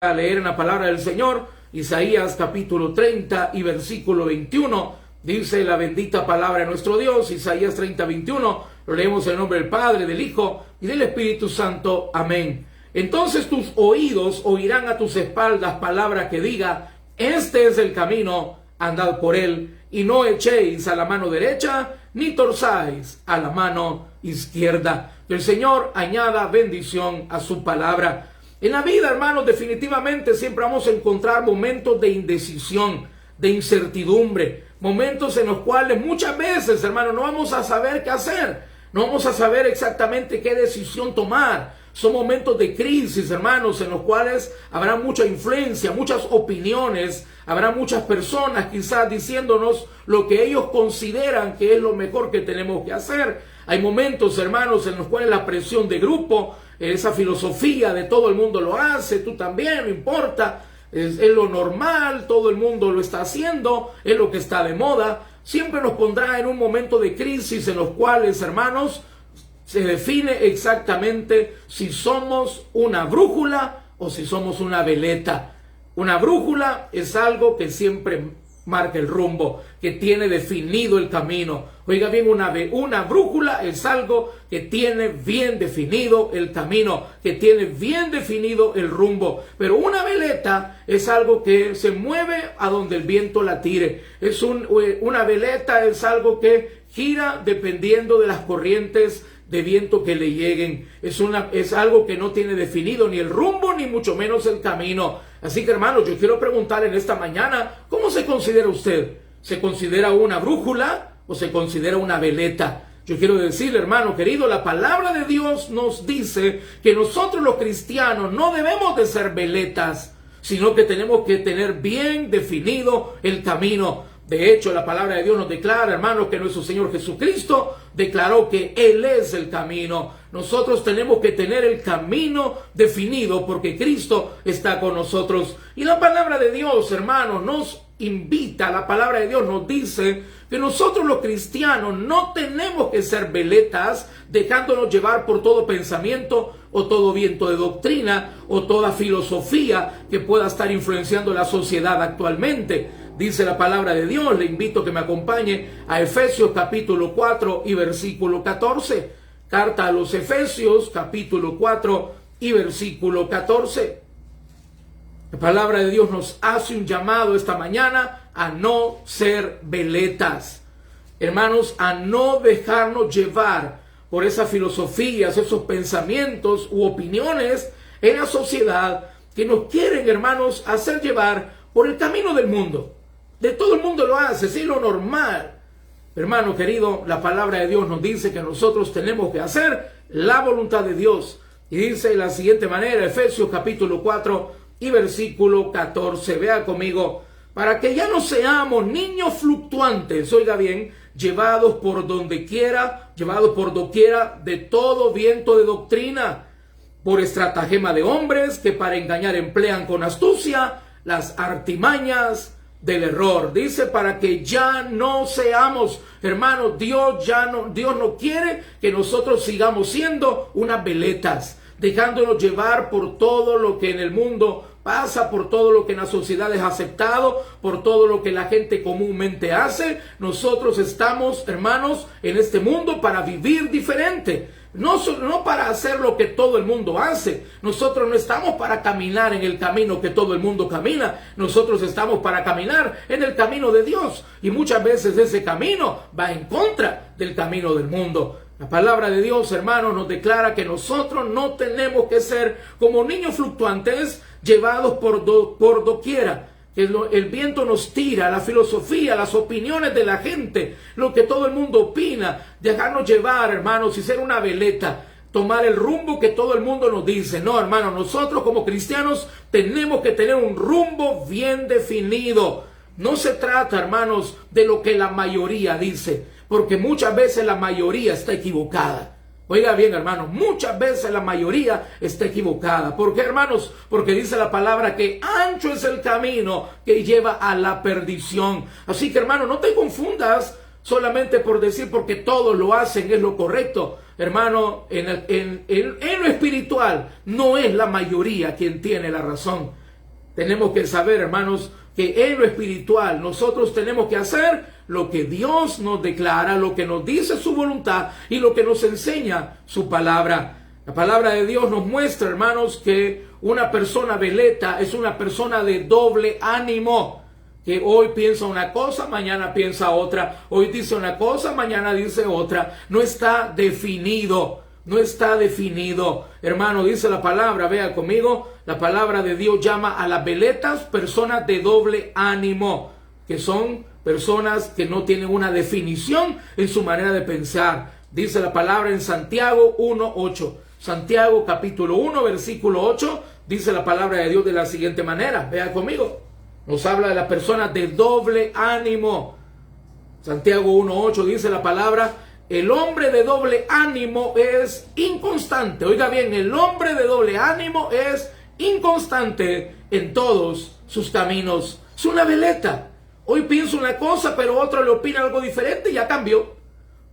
A leer en la palabra del Señor, Isaías capítulo 30 y versículo 21, dice la bendita palabra de nuestro Dios. Isaías 30, 21, lo leemos en el nombre del Padre, del Hijo y del Espíritu Santo. Amén. Entonces tus oídos oirán a tus espaldas palabra que diga: este es el camino, andad por él, y no echéis a la mano derecha, ni torzáis a la mano izquierda. Que el Señor añada bendición a su palabra. En la vida, hermanos, definitivamente siempre vamos a encontrar momentos de indecisión, de incertidumbre, momentos en los cuales muchas veces, hermanos, no vamos a saber qué hacer, no vamos a saber exactamente qué decisión tomar. Son momentos de crisis, hermanos, en los cuales habrá mucha influencia, muchas opiniones, habrá muchas personas quizás diciéndonos lo que ellos consideran que es lo mejor que tenemos que hacer. Hay momentos, hermanos, en los cuales la presión de grupo, esa filosofía de todo el mundo lo hace, tú también, no importa, es lo normal, todo el mundo lo está haciendo, es lo que está de moda, siempre nos pondrá en un momento de crisis en los cuales, hermanos, se define exactamente si somos una brújula o si somos una veleta. Una brújula es algo que siempre marca el rumbo, que tiene definido el camino. Oiga bien, una brújula es algo que tiene bien definido el camino, que tiene bien definido el rumbo. Pero una veleta es algo que se mueve a donde el viento la tire. Una veleta es algo que gira dependiendo de las corrientes de viento que le lleguen. Es algo que no tiene definido ni el rumbo ni mucho menos el camino. Así que, hermanos, yo quiero preguntar en esta mañana, ¿cómo se considera usted? ¿Se considera una brújula o se considera una veleta? Yo quiero decirle, hermano querido, la palabra de Dios nos dice que nosotros los cristianos no debemos de ser veletas, sino que tenemos que tener bien definido el camino. De hecho, la palabra de Dios nos declara, hermanos, que nuestro Señor Jesucristo declaró que Él es el camino. Nosotros tenemos que tener el camino definido porque Cristo está con nosotros. Y la palabra de Dios, hermanos, nos invita, la palabra de Dios nos dice que nosotros los cristianos no tenemos que ser veletas dejándonos llevar por todo pensamiento o todo viento de doctrina o toda filosofía que pueda estar influenciando la sociedad actualmente. Dice la palabra de Dios, le invito a que me acompañe a Efesios capítulo 4 y versículo 14. Carta a los Efesios capítulo 4 y versículo 14. La palabra de Dios nos hace un llamado esta mañana a no ser veletas. Hermanos, a no dejarnos llevar por esas filosofías, esos pensamientos u opiniones en la sociedad que nos quieren, hermanos, hacer llevar por el camino del mundo. De todo el mundo lo hace, es lo normal. Hermano querido, la palabra de Dios nos dice que nosotros tenemos que hacer la voluntad de Dios. Y dice de la siguiente manera, Efesios capítulo 4 y versículo 14. Vea conmigo, para que ya no seamos niños fluctuantes, oiga bien, llevados por doquiera de todo viento de doctrina, por estratagema de hombres que para engañar emplean con astucia las artimañas del error. Dice para que ya no seamos, hermanos, Dios no quiere que nosotros sigamos siendo unas veletas, dejándonos llevar por todo lo que en el mundo pasa, por todo lo que en la sociedad es aceptado, por todo lo que la gente comúnmente hace. Nosotros estamos, hermanos, en este mundo para vivir diferente. No para hacer lo que todo el mundo hace. Nosotros no estamos para caminar en el camino que todo el mundo camina. Nosotros estamos para caminar en el camino de Dios. Y muchas veces ese camino va en contra del camino del mundo. La palabra de Dios, hermanos, nos declara que nosotros no tenemos que ser como niños fluctuantes llevados por doquiera. El viento nos tira, la filosofía, las opiniones de la gente, lo que todo el mundo opina, dejarnos llevar, hermanos, y ser una veleta, tomar el rumbo que todo el mundo nos dice. No, hermanos, nosotros como cristianos tenemos que tener un rumbo bien definido. No se trata, hermanos, de lo que la mayoría dice, porque muchas veces la mayoría está equivocada. Oiga bien, hermanos, muchas veces la mayoría está equivocada. ¿Por qué, hermanos? Porque dice la palabra que ancho es el camino que lleva a la perdición. Así que, hermano, no te confundas solamente por decir porque todos lo hacen es lo correcto. Hermano, en lo espiritual no es la mayoría quien tiene la razón. tenemos que saber, hermanos, que en lo espiritual nosotros tenemos que hacer lo que Dios nos declara, lo que nos dice su voluntad y lo que nos enseña su palabra. La palabra de Dios nos muestra, hermanos, que una persona veleta es una persona de doble ánimo, que hoy piensa una cosa, mañana piensa otra, hoy dice una cosa, mañana dice otra. No está definido, no está definido. Hermano, dice la palabra, vea conmigo, la palabra de Dios llama a las veletas personas de doble ánimo, que son personas que no tienen una definición en su manera de pensar. Dice la palabra en Santiago 1:8. Santiago capítulo 1, versículo 8, dice la palabra de Dios de la siguiente manera. Vea conmigo. Nos habla de las personas de doble ánimo. Santiago 1:8 dice la palabra: el hombre de doble ánimo es inconstante. Oiga bien, el hombre de doble ánimo es inconstante en todos sus caminos. Es una veleta. Hoy piensa una cosa, pero otro le opina algo diferente y ya cambió.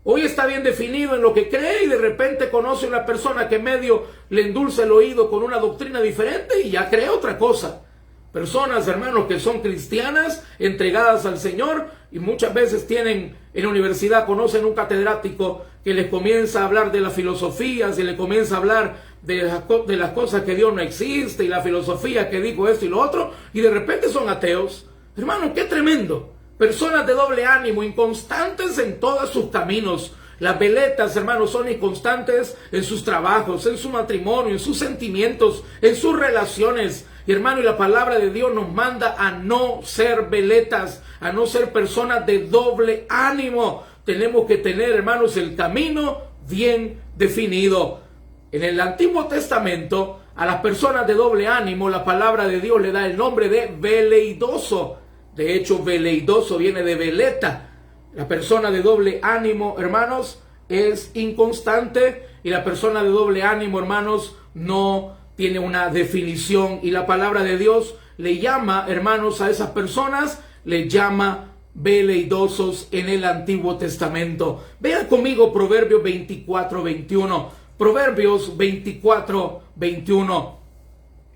Hoy está bien definido en lo que cree y de repente conoce a una persona que medio le endulza el oído con una doctrina diferente y ya cree otra cosa. Personas, hermanos, que son cristianas, entregadas al Señor, y muchas veces tienen en la universidad, conocen un catedrático que les comienza a hablar de las filosofías y le comienza a hablar de las cosas que Dios no existe y la filosofía que dijo esto y lo otro, y de repente son ateos. Hermano, qué tremendo. Personas de doble ánimo, inconstantes en todos sus caminos. Las veletas, hermanos, son inconstantes en sus trabajos, en su matrimonio, en sus sentimientos, en sus relaciones. Y hermano, y la palabra de Dios nos manda a no ser veletas, a no ser personas de doble ánimo. Tenemos que tener, hermanos, el camino bien definido. En el Antiguo Testamento, a las personas de doble ánimo, la palabra de Dios le da el nombre de veleidoso. De hecho, veleidoso viene de veleta. La persona de doble ánimo, hermanos, es inconstante, y la persona de doble ánimo, hermanos, no tiene una definición. Y la palabra de Dios le llama, hermanos, a esas personas, le llama veleidosos en el Antiguo Testamento. Vean conmigo Proverbios 24:21. Proverbios 24:21.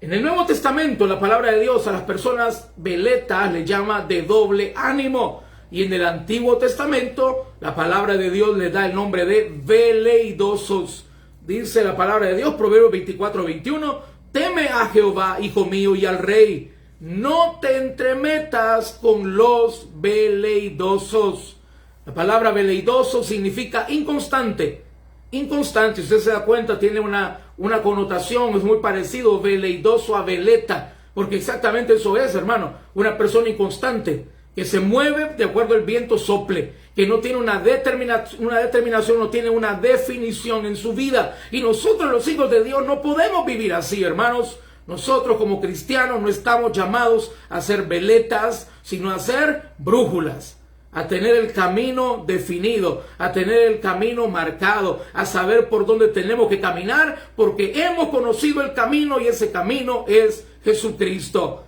En el Nuevo Testamento, la palabra de Dios a las personas veletas le llama de doble ánimo. Y en el Antiguo Testamento, la palabra de Dios le da el nombre de veleidosos. Dice la palabra de Dios, Proverbios 24:21, teme a Jehová, hijo mío, y al rey. No te entremetas con los veleidosos. La palabra veleidoso significa inconstante. Inconstante, usted se da cuenta, tiene una connotación, es muy parecido, veleidoso a veleta, porque exactamente eso es, hermano, una persona inconstante, que se mueve de acuerdo al viento sople, que no tiene una determinación, no tiene una definición en su vida. Y nosotros, los hijos de Dios, no podemos vivir así, hermanos. Nosotros como cristianos no estamos llamados a ser veletas, sino a ser brújulas, a tener el camino definido, a tener el camino marcado, a saber por dónde tenemos que caminar, porque hemos conocido el camino y ese camino es Jesucristo.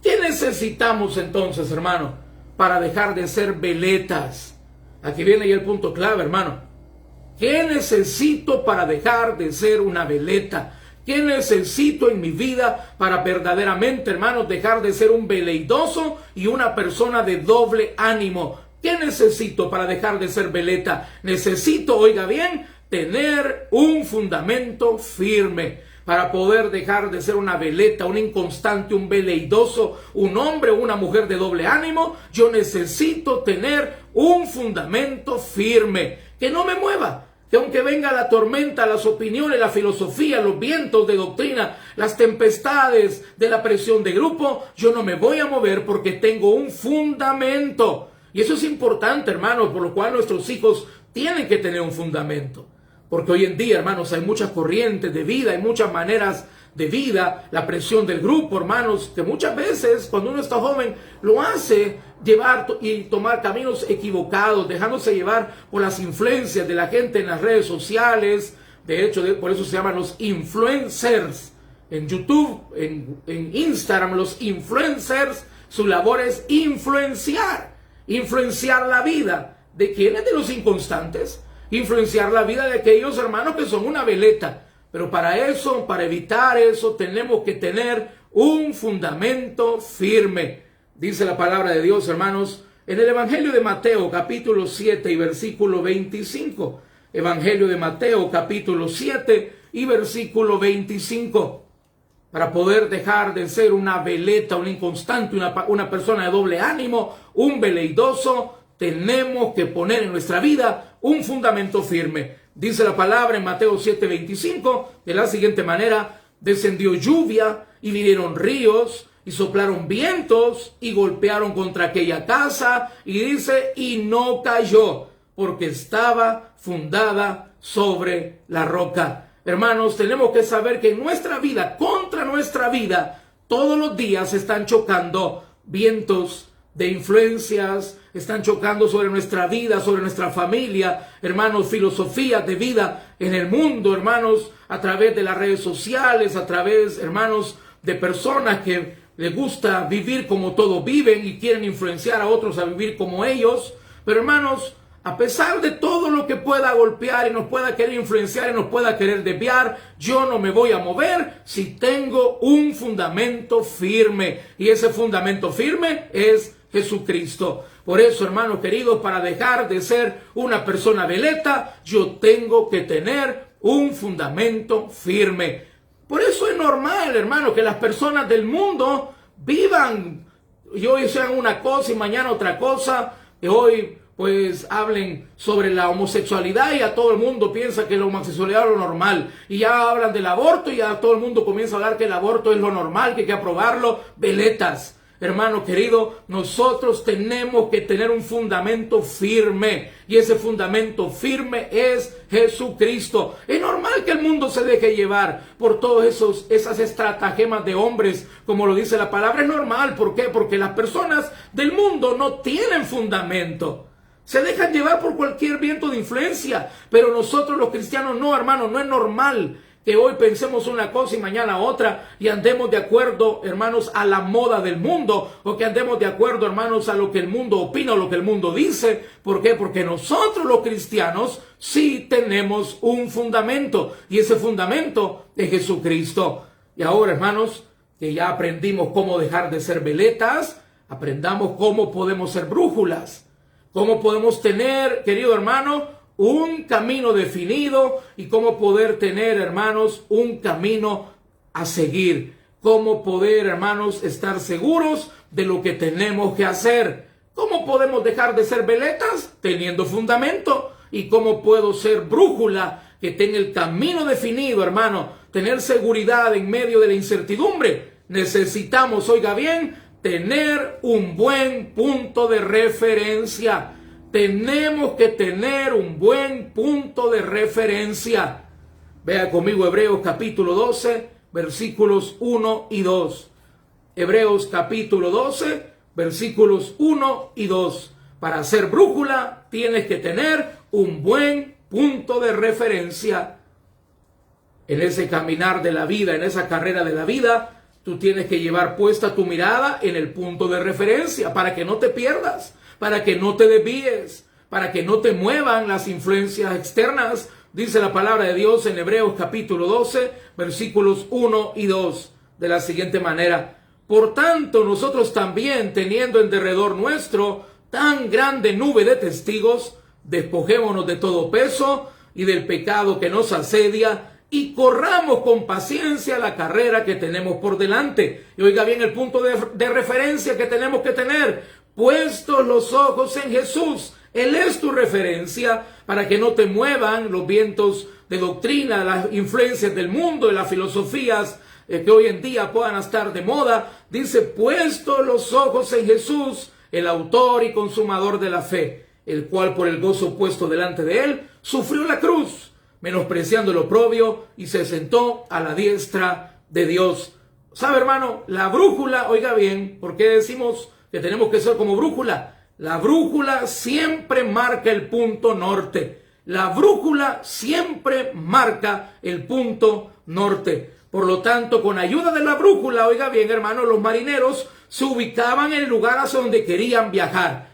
¿Qué necesitamos entonces, hermano, para dejar de ser veletas? Aquí viene ya el punto clave, hermano. ¿Qué necesito para dejar de ser una veleta? ¿Qué necesito en mi vida para verdaderamente, hermanos, dejar de ser un veleidoso y una persona de doble ánimo? ¿Qué necesito para dejar de ser veleta? Necesito, oiga bien, tener un fundamento firme para poder dejar de ser una veleta, un inconstante, un veleidoso, un hombre o una mujer de doble ánimo. Yo necesito tener un fundamento firme que no me mueva. Que aunque venga la tormenta, las opiniones, la filosofía, los vientos de doctrina, las tempestades de la presión de grupo, yo no me voy a mover porque tengo un fundamento. Y eso es importante, hermanos, por lo cual nuestros hijos tienen que tener un fundamento. Porque hoy en día, hermanos, hay muchas corrientes de vida, hay muchas maneras de vida, la presión del grupo, hermanos, que muchas veces cuando uno está joven lo hace llevar y tomar caminos equivocados, dejándose llevar por las influencias de la gente en las redes sociales. De hecho, por eso se llaman los influencers. En YouTube, en Instagram, los influencers, su labor es influenciar la vida. ¿De quiénes? De los inconstantes. Influenciar la vida de aquellos hermanos que son una veleta. Pero para eso, para evitar eso, tenemos que tener un fundamento firme. Dice la palabra de Dios, hermanos, en el Evangelio de Mateo, capítulo 7 y versículo 25. Evangelio de Mateo, capítulo 7 y versículo 25. Para poder dejar de ser una veleta, un inconstante, una persona de doble ánimo, un veleidoso, tenemos que poner en nuestra vida un fundamento firme. Dice la palabra en Mateo 7:25 de la siguiente manera: descendió lluvia y vinieron ríos y soplaron vientos y golpearon contra aquella casa, y dice, y no cayó, porque estaba fundada sobre la roca. Hermanos, tenemos que saber que en nuestra vida, contra nuestra vida, todos los días están chocando vientos de influencias, están chocando sobre nuestra vida, sobre nuestra familia, hermanos, filosofías de vida en el mundo, hermanos, a través de las redes sociales, a través, hermanos, de personas que les gusta vivir como todos viven y quieren influenciar a otros a vivir como ellos. Pero, hermanos, a pesar de todo lo que pueda golpear y nos pueda querer influenciar y nos pueda querer desviar, yo no me voy a mover si tengo un fundamento firme. Y ese fundamento firme es Jesucristo. Por eso, hermanos queridos, para dejar de ser una persona veleta, yo tengo que tener un fundamento firme. Por eso es normal, hermano, que las personas del mundo vivan y hoy sean una cosa y mañana otra cosa, y hoy pues hablen sobre la homosexualidad y a todo el mundo piensa que la homosexualidad es lo normal. Y ya hablan del aborto y ya todo el mundo comienza a hablar que el aborto es lo normal, que hay que aprobarlo. Veletas. Hermano querido, nosotros tenemos que tener un fundamento firme. Y ese fundamento firme es Jesucristo. Es normal que el mundo se deje llevar por todas esas estratagemas de hombres, como lo dice la palabra. Es normal. ¿Por qué? Porque las personas del mundo no tienen fundamento. Se dejan llevar por cualquier viento de influencia. Pero nosotros los cristianos no, hermano, no es normal que hoy pensemos una cosa y mañana otra y andemos de acuerdo, hermanos, a la moda del mundo, o que andemos de acuerdo, hermanos, a lo que el mundo opina o lo que el mundo dice. ¿Por qué? Porque nosotros los cristianos sí tenemos un fundamento, y ese fundamento es Jesucristo. Y ahora, hermanos, que ya aprendimos cómo dejar de ser veletas, aprendamos cómo podemos ser brújulas, cómo podemos tener, querido hermano, un camino definido, y cómo poder tener, hermanos, un camino a seguir. Cómo poder, hermanos, estar seguros de lo que tenemos que hacer. ¿Cómo podemos dejar de ser veletas? Teniendo fundamento. ¿Y cómo puedo ser brújula que tenga el camino definido, hermano? Tener seguridad en medio de la incertidumbre. Necesitamos, oiga bien, tener un buen punto de referencia. Tenemos que tener un buen punto de referencia. Vea conmigo Hebreos capítulo 12, versículos 1 y 2. Hebreos capítulo 12, versículos 1 y 2. Para ser brújula tienes que tener un buen punto de referencia. En ese caminar de la vida, en esa carrera de la vida, tú tienes que llevar puesta tu mirada en el punto de referencia para que no te pierdas, para que no te desvíes, para que no te muevan las influencias externas. Dice la palabra de Dios en Hebreos capítulo 12, versículos 1 y 2, de la siguiente manera: por tanto, nosotros también, teniendo en derredor nuestro tan grande nube de testigos, despojémonos de todo peso y del pecado que nos asedia, y corramos con paciencia la carrera que tenemos por delante. Y oiga bien el punto de referencia que tenemos que tener: puestos los ojos en Jesús. Él es tu referencia, para que no te muevan los vientos de doctrina, las influencias del mundo y las filosofías que hoy en día puedan estar de moda. Dice: puestos los ojos en Jesús, el autor y consumador de la fe, el cual por el gozo puesto delante de él sufrió la cruz, menospreciando el oprobio, y se sentó a la diestra de Dios. ¿Sabe, hermano? La brújula, oiga bien, ¿por qué decimos que tenemos que ser como brújula? La brújula siempre marca el punto norte. La brújula siempre marca el punto norte. Por lo tanto, con ayuda de la brújula, oiga bien, hermano, los marineros se ubicaban en el lugar hacia donde querían viajar.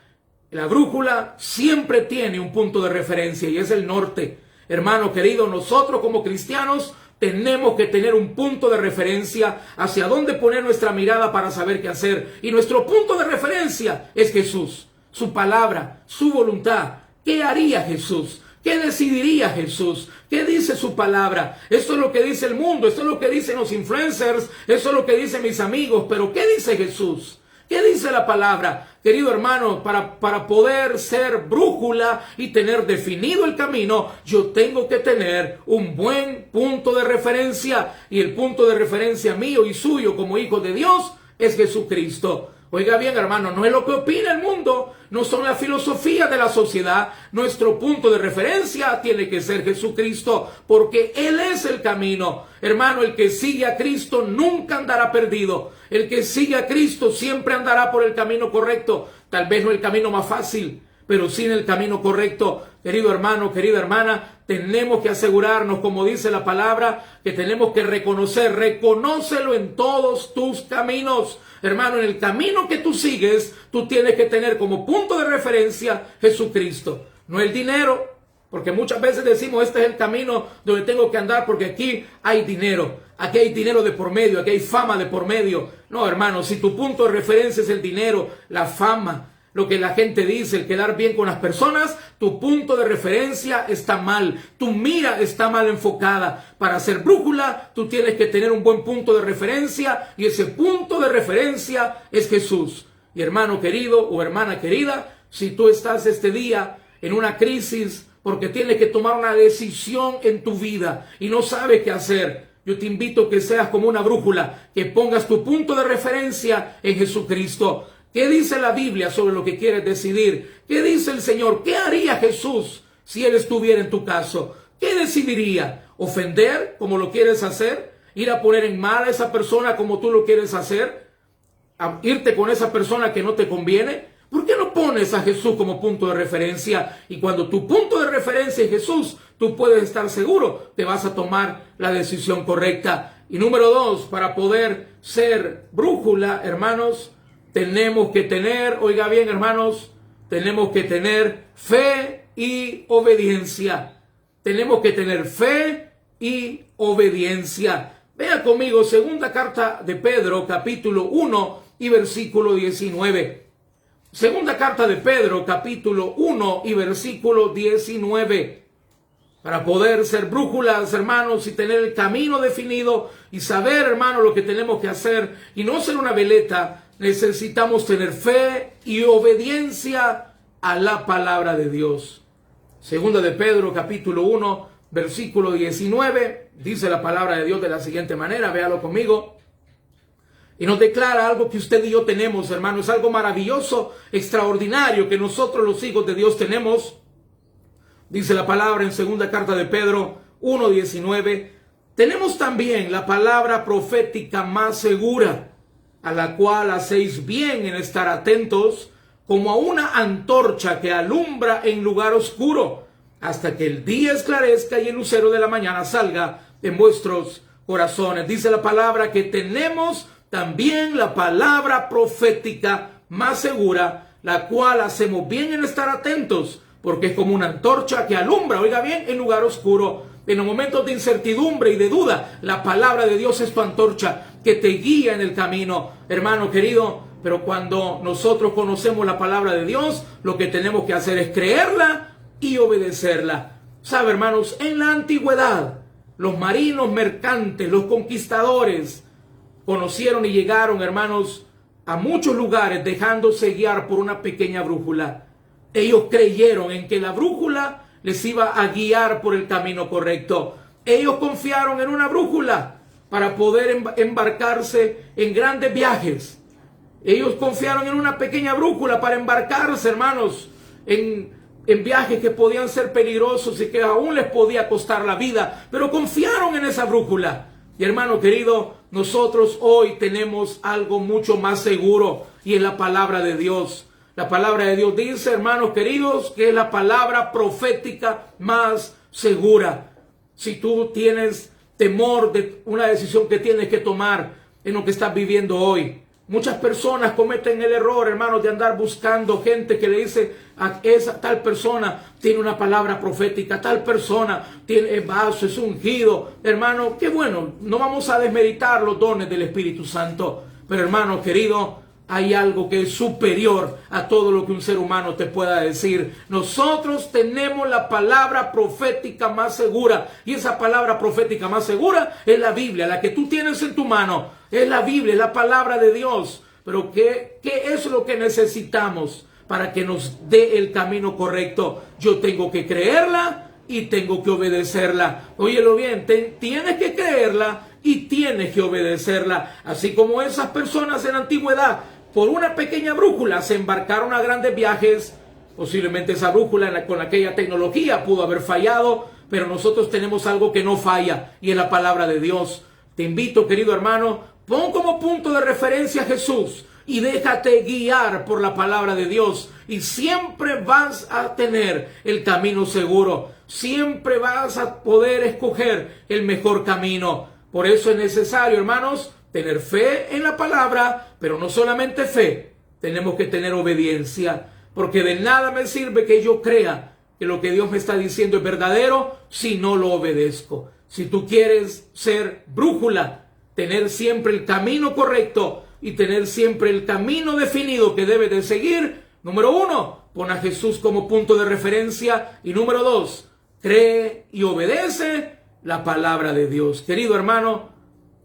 La brújula siempre tiene un punto de referencia, y es el norte. Hermano querido, nosotros como cristianos tenemos que tener un punto de referencia hacia dónde poner nuestra mirada para saber qué hacer. Y nuestro punto de referencia es Jesús, su palabra, su voluntad. ¿Qué haría Jesús? ¿Qué decidiría Jesús? ¿Qué dice su palabra? Esto es lo que dice el mundo, esto es lo que dicen los influencers, esto es lo que dicen mis amigos, pero ¿qué dice Jesús? ¿Qué dice la palabra? Querido hermano, para poder ser brújula y tener definido el camino, yo tengo que tener un buen punto de referencia. Y el punto de referencia mío y suyo como hijo de Dios es Jesucristo. Oiga bien, hermano, no es lo que opina el mundo, no son las filosofías de la sociedad. Nuestro punto de referencia tiene que ser Jesucristo, porque Él es el camino. Hermano, el que sigue a Cristo nunca andará perdido. El que sigue a Cristo siempre andará por el camino correcto. Tal vez no el camino más fácil, pero sí en el camino correcto. Querido hermano, querida hermana, tenemos que asegurarnos, como dice la palabra, que tenemos que reconócelo en todos tus caminos. Hermano, en el camino que tú sigues, tú tienes que tener como punto de referencia Jesucristo, no el dinero, porque muchas veces decimos, este es el camino donde tengo que andar porque aquí hay dinero de por medio, aquí hay fama de por medio. No, hermano, si tu punto de referencia es el dinero, la fama, lo que la gente dice, el quedar bien con las personas, tu punto de referencia está mal, tu mira está mal enfocada. Para ser brújula, tú tienes que tener un buen punto de referencia, y ese punto de referencia es Jesús. Y hermano querido o hermana querida, si tú estás este día en una crisis porque tienes que tomar una decisión en tu vida y no sabes qué hacer, yo te invito a que seas como una brújula, que pongas tu punto de referencia en Jesucristo. ¿Qué dice la Biblia sobre lo que quieres decidir? ¿Qué dice el Señor? ¿Qué haría Jesús si Él estuviera en tu caso? ¿Qué decidiría? ¿Ofender como lo quieres hacer? ¿Ir a poner en mal a esa persona como tú lo quieres hacer? ¿A irte con esa persona que no te conviene? ¿Por qué no pones a Jesús como punto de referencia? Y cuando tu punto de referencia es Jesús, tú puedes estar seguro que vas a tomar la decisión correcta. Y número 2, para poder ser brújula, hermanos, tenemos que tener, oiga bien hermanos, tenemos que tener fe y obediencia. Tenemos que tener fe y obediencia. Vea conmigo, segunda carta de Pedro, capítulo 1 y versículo 19. Segunda carta de Pedro, capítulo 1 y versículo 19. Para poder ser brújulas, hermanos, y tener el camino definido y saber, hermanos, lo que tenemos que hacer y no ser una veleta, necesitamos tener fe y obediencia a la palabra de Dios. Segunda de Pedro, capítulo 1, versículo 19, dice la palabra de Dios de la siguiente manera, véalo conmigo. Y nos declara algo que usted y yo tenemos, hermanos, algo maravilloso, extraordinario, que nosotros los hijos de Dios tenemos. Dice la palabra en segunda carta de Pedro 1:19, tenemos también la palabra profética más segura, a la cual hacéis bien en estar atentos, como a una antorcha que alumbra en lugar oscuro, hasta que el día esclarezca y el lucero de la mañana salga en vuestros corazones. Dice la palabra que tenemos también la palabra profética más segura, la cual hacemos bien en estar atentos, porque es como una antorcha que alumbra, oiga bien, en lugar oscuro. En los momentos de incertidumbre y de duda, la palabra de Dios es tu antorcha que te guía en el camino, hermano querido. Pero cuando nosotros conocemos la palabra de Dios, lo que tenemos que hacer es creerla y obedecerla. ¿Sabe, hermanos? En la antigüedad, los marinos mercantes, los conquistadores, conocieron y llegaron, hermanos, a muchos lugares dejándose guiar por una pequeña brújula. Ellos creyeron en que la brújula les iba a guiar por el camino correcto. Ellos confiaron en una brújula para poder embarcarse en grandes viajes. Ellos confiaron en una pequeña brújula para embarcarse, hermanos, en viajes que podían ser peligrosos y que aún les podía costar la vida, pero confiaron en esa brújula. Y hermano querido, nosotros hoy tenemos algo mucho más seguro, y es la palabra de Dios. La palabra de Dios dice, hermanos queridos, que es la palabra profética más segura. Si tú tienes temor de una decisión que tienes que tomar en lo que estás viviendo hoy, Muchas personas cometen el error, hermanos, de andar buscando gente que le dice a esa tal persona tiene una palabra profética, tal persona tiene vaso, es ungido. Hermano, qué bueno, no vamos a desmeritar los dones del Espíritu Santo, pero hermano querido, hay algo que es superior a todo lo que un ser humano te pueda decir. Nosotros tenemos la palabra profética más segura, y esa palabra profética más segura es la Biblia, la que tú tienes en tu mano. Es la Biblia, es la palabra de Dios. Pero ¿qué es lo que necesitamos para que nos dé el camino correcto? Yo tengo que creerla y tengo que obedecerla. Óyelo bien, tienes que creerla y tienes que obedecerla. Así como esas personas en la antigüedad, por una pequeña brújula se embarcaron a grandes viajes. Posiblemente esa brújula con aquella tecnología pudo haber fallado, pero nosotros tenemos algo que no falla, y es la palabra de Dios. Te invito, querido hermano, pon como punto de referencia a Jesús y déjate guiar por la palabra de Dios, y siempre vas a tener el camino seguro. Siempre vas a poder escoger el mejor camino. Por eso es necesario, hermanos, tener fe en la palabra, pero no solamente fe, tenemos que tener obediencia, porque de nada me sirve que yo crea que lo que Dios me está diciendo es verdadero si no lo obedezco. Si tú quieres ser brújula, tener siempre el camino correcto y tener siempre el camino definido que debes de seguir, número 1, pon a Jesús como punto de referencia, y número 2, cree y obedece la palabra de Dios. Querido hermano,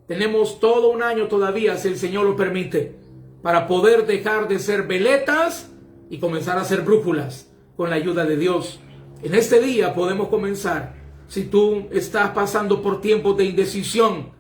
tenemos todo un año todavía, si el Señor lo permite, para poder dejar de ser veletas y comenzar a ser brújulas con la ayuda de Dios. En este día podemos comenzar. Si tú estás pasando por tiempos de indecisión,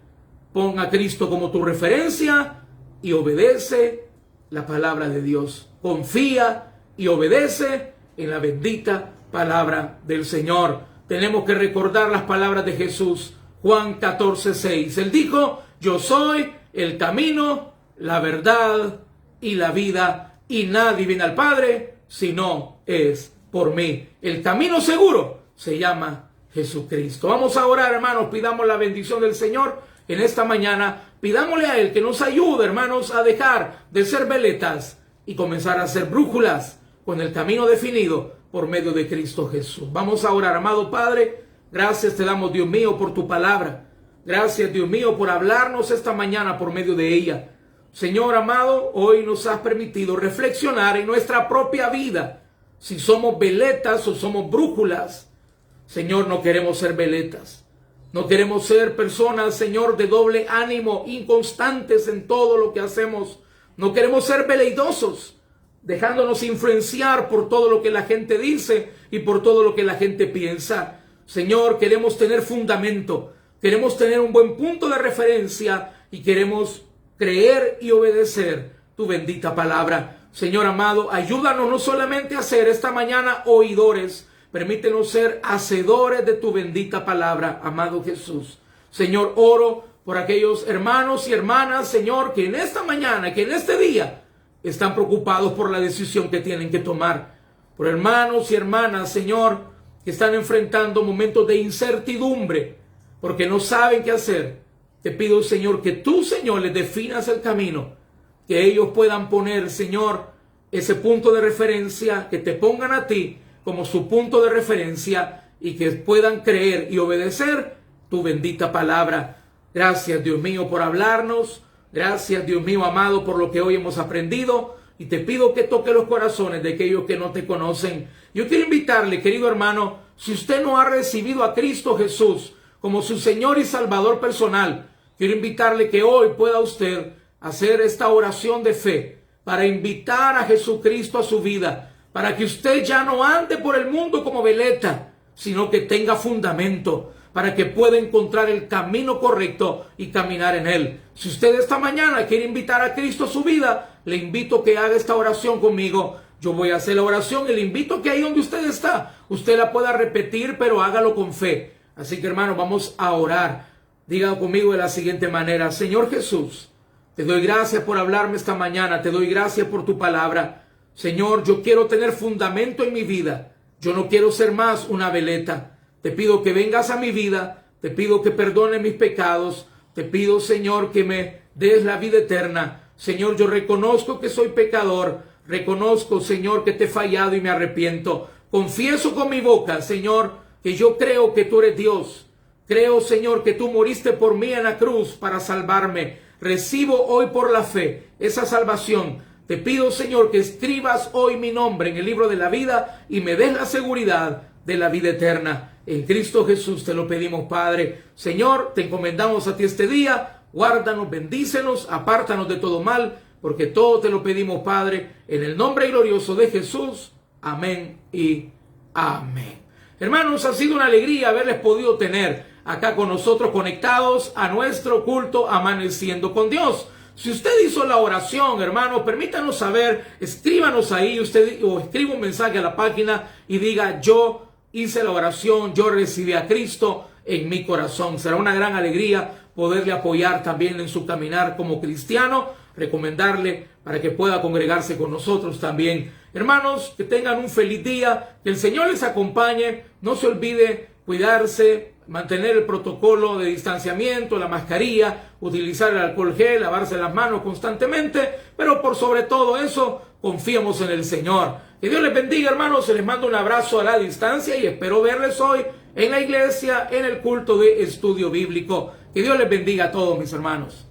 pon a Cristo como tu referencia y obedece la palabra de Dios. Confía y obedece en la bendita palabra del Señor. Tenemos que recordar las palabras de Jesús. Juan 14:6. Él dijo: yo soy el camino, la verdad y la vida, y nadie viene al Padre si no es por mí. El camino seguro se llama Jesucristo. Vamos a orar, hermanos. Pidamos la bendición del Señor en esta mañana. Pidámosle a Él que nos ayude, hermanos, a dejar de ser veletas y comenzar a ser brújulas con el camino definido por medio de Cristo Jesús. Vamos a orar. Amado Padre, gracias te damos, Dios mío, por tu palabra. Gracias, Dios mío, por hablarnos esta mañana por medio de ella. Señor amado, hoy nos has permitido reflexionar en nuestra propia vida. Si somos veletas o somos brújulas. Señor, no queremos ser veletas. No queremos ser personas, Señor, de doble ánimo, inconstantes en todo lo que hacemos. No queremos ser veleidosos, dejándonos influenciar por todo lo que la gente dice y por todo lo que la gente piensa. Señor, queremos tener fundamento, queremos tener un buen punto de referencia y queremos creer y obedecer tu bendita palabra. Señor amado, ayúdanos no solamente a ser esta mañana oidores, permítenos ser hacedores de tu bendita palabra, amado Jesús. Señor, oro por aquellos hermanos y hermanas, Señor, que en esta mañana, que en este día están preocupados por la decisión que tienen que tomar. Por hermanos y hermanas, Señor, que están enfrentando momentos de incertidumbre porque no saben qué hacer. Te pido, Señor, que tú, Señor, les definas el camino, que ellos puedan poner, Señor, ese punto de referencia, que te pongan a ti como su punto de referencia y que puedan creer y obedecer tu bendita palabra. Gracias, Dios mío, por hablarnos. Gracias, Dios mío amado, por lo que hoy hemos aprendido. Y te pido que toque los corazones de aquellos que no te conocen. Yo quiero invitarle, querido hermano, si usted no ha recibido a Cristo Jesús como su Señor y Salvador personal, quiero invitarle que hoy pueda usted hacer esta oración de fe para invitar a Jesucristo a su vida, para que usted ya no ande por el mundo como veleta, sino que tenga fundamento, para que pueda encontrar el camino correcto y caminar en él. Si usted esta mañana quiere invitar a Cristo a su vida, le invito a que haga esta oración conmigo. Yo voy a hacer la oración y le invito a que ahí donde usted está, usted la pueda repetir, pero hágalo con fe. Así que, hermano, vamos a orar. Diga conmigo de la siguiente manera: Señor Jesús, te doy gracias por hablarme esta mañana, te doy gracias por tu palabra. Señor, yo quiero tener fundamento en mi vida. Yo no quiero ser más una veleta. Te pido que vengas a mi vida, te pido que perdones mis pecados, te pido, Señor, que me des la vida eterna. Señor, yo reconozco que soy pecador. Reconozco, Señor, que te he fallado y me arrepiento. Confieso con mi boca, Señor, que yo creo que tú eres Dios. Creo, Señor, que tú moriste por mí en la cruz para salvarme. Recibo hoy por la fe esa salvación. Te pido, Señor, que escribas hoy mi nombre en el libro de la vida y me des la seguridad de la vida eterna. En Cristo Jesús te lo pedimos, Padre. Señor, te encomendamos a ti este día. Guárdanos, bendícenos, apártanos de todo mal, porque todo te lo pedimos, Padre, en el nombre glorioso de Jesús. Amén y amén. Hermanos, ha sido una alegría haberles podido tener acá con nosotros conectados a nuestro culto Amaneciendo con Dios. Si usted hizo la oración, hermanos, permítanos saber, escríbanos ahí, usted o escriba un mensaje a la página y diga: yo hice la oración, yo recibí a Cristo en mi corazón. Será una gran alegría poderle apoyar también en su caminar como cristiano, recomendarle para que pueda congregarse con nosotros también. Hermanos, que tengan un feliz día, que el Señor les acompañe. No se olvide cuidarse, mantener el protocolo de distanciamiento, la mascarilla, utilizar el alcohol gel, lavarse las manos constantemente, pero por sobre todo eso, confiemos en el Señor. Que Dios les bendiga, hermanos. Se les manda un abrazo a la distancia y espero verles hoy en la iglesia, en el culto de estudio bíblico. Que Dios les bendiga a todos, mis hermanos.